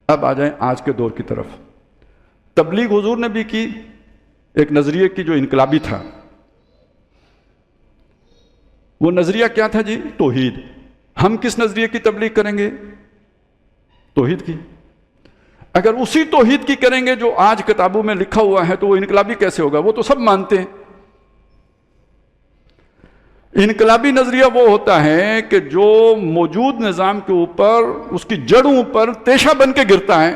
اب آ جائیں آج کے دور کی طرف. تبلیغ حضور نے بھی کی ایک نظریے کی جو انقلابی تھا. وہ نظریہ کیا تھا جی؟ توحید. ہم کس نظریے کی تبلیغ کریں گے؟ توحید کی. اگر اسی توحید کی کریں گے جو آج کتابوں میں لکھا ہوا ہے تو وہ انقلابی کیسے ہوگا؟ وہ تو سب مانتے ہیں. انقلابی نظریہ وہ ہوتا ہے کہ جو موجود نظام کے اوپر اس کی جڑوں پر تیشہ بن کے گرتا ہے.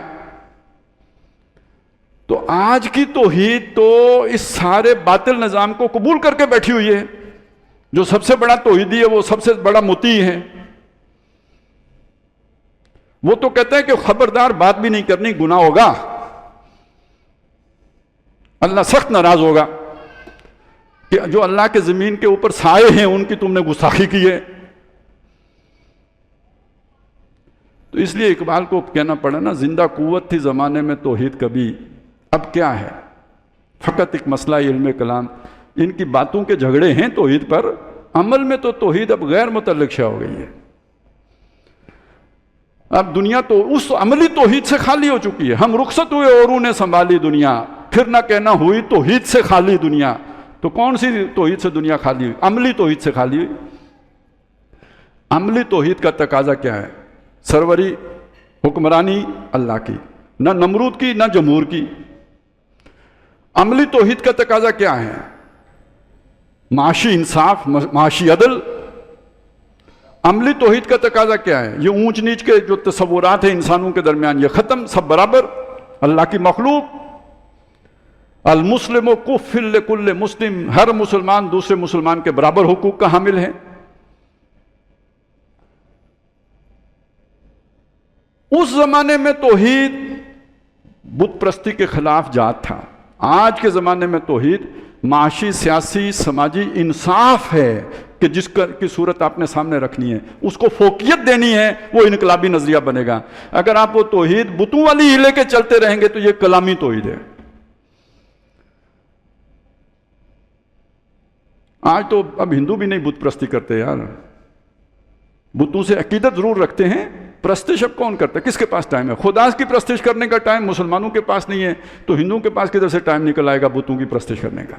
تو آج کی توحید تو اس سارے باطل نظام کو قبول کر کے بیٹھی ہوئی ہے. جو سب سے بڑا توحیدی ہے وہ سب سے بڑا مطیع ہے. وہ تو کہتے ہیں کہ خبردار بات بھی نہیں کرنی، گناہ ہوگا، اللہ سخت ناراض ہوگا کہ جو اللہ کے زمین کے اوپر سائے ہیں ان کی تم نے گستاخی کی ہے. تو اس لیے اقبال کو کہنا پڑا نا، زندہ قوت تھی زمانے میں توحید کبھی، اب کیا ہے فقط ایک مسئلہ علم کلام. ان کی باتوں کے جھگڑے ہیں توحید پر، عمل میں تو توحید اب غیر متعلق شے ہو گئی ہے. اب دنیا تو اس عملی توحید سے خالی ہو چکی ہے. ہم رخصت ہوئے اوروں نے سنبھالی دنیا، پھر نہ کہنا ہوئی توحید سے خالی دنیا. تو کون سی توحید سے دنیا خالی ہوئی؟ عملی توحید سے خالی ہوئی. عملی توحید کا تقاضا کیا ہے؟ سروری حکمرانی اللہ کی، نہ نمرود کی نہ جمہور کی. عملی توحید کا تقاضا کیا ہے؟ معاشی انصاف، معاشی عدل. عملی توحید کا تقاضا کیا ہے؟ یہ اونچ نیچ کے جو تصورات ہیں انسانوں کے درمیان یہ ختم، سب برابر، اللہ کی مخلوق. المسلم کفل لکل مسلم، ہر مسلمان دوسرے مسلمان کے برابر حقوق کا حامل ہے. اس زمانے میں توحید بت پرستی کے خلاف جہاد تھا. آج کے زمانے میں توحید معاشی، سیاسی، سماجی انصاف ہے کہ جس کی صورت آپ نے سامنے رکھنی ہے اس کو فوقیت دینی ہے، وہ انقلابی نظریہ بنے گا. اگر آپ وہ توحید بتوں والی ہی لے کے چلتے رہیں گے تو یہ کلامی توحید ہے. آج تو اب ہندو بھی نہیں بت پرستی کرتے یار. بتوں سے عقیدت ضرور رکھتے ہیں، پرستش اب کون کرتا ہے؟ کس کے پاس ٹائم ہے؟ خدا کی پرستش کرنے کا ٹائم مسلمانوں کے پاس نہیں ہے تو ہندوؤں کے پاس کدھر سے ٹائم نکل آئے گا بتوں کی پرستش کرنے کا؟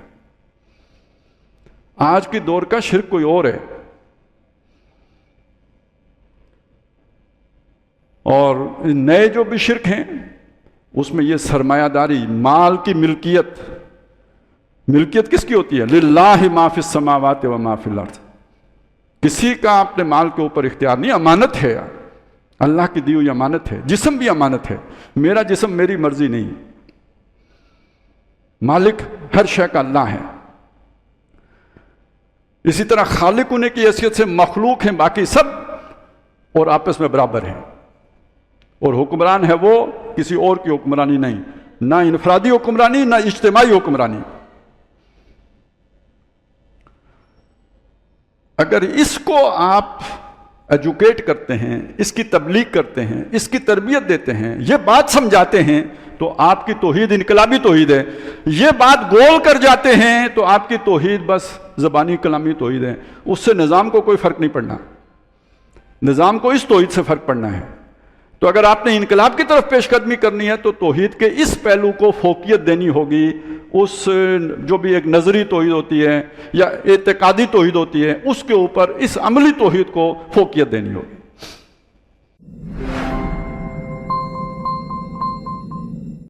آج کے دور کا شرک کوئی اور ہے. اور نئے جو بھی شرک ہیں اس میں یہ سرمایہ داری، مال کی ملکیت. ملکیت کس کی ہوتی ہے؟ للہ ما فی السماوات و ما فی الارض. کسی کا اپنے مال کے اوپر اختیار نہیں، امانت ہے، اللہ کی دی ہوئی امانت ہے. جسم بھی امانت ہے. میرا جسم میری مرضی نہیں، مالک ہر شے کا اللہ ہے. اسی طرح خالق ہونے کی حیثیت سے مخلوق ہیں باقی سب اور آپس میں برابر ہیں. اور حکمران ہے وہ کسی اور کی حکمرانی نہیں، نہ انفرادی حکمرانی نہ اجتماعی حکمرانی. اگر اس کو آپ ایجوکیٹ کرتے ہیں، اس کی تبلیغ کرتے ہیں، اس کی تربیت دیتے ہیں، یہ بات سمجھاتے ہیں تو آپ کی توحید انقلابی توحید ہے. یہ بات گول کر جاتے ہیں تو آپ کی توحید بس زبانی کلامی توحید ہے. اس سے نظام کو کوئی فرق نہیں پڑنا. نظام کو اس توحید سے فرق پڑنا ہے. تو اگر آپ نے انقلاب کی طرف پیش قدمی کرنی ہے تو توحید کے اس پہلو کو فوقیت دینی ہوگی. اس جو بھی ایک نظری توحید ہوتی ہے یا اعتقادی توحید ہوتی ہے اس کے اوپر اس عملی توحید کو فوقیت دینی ہوگی.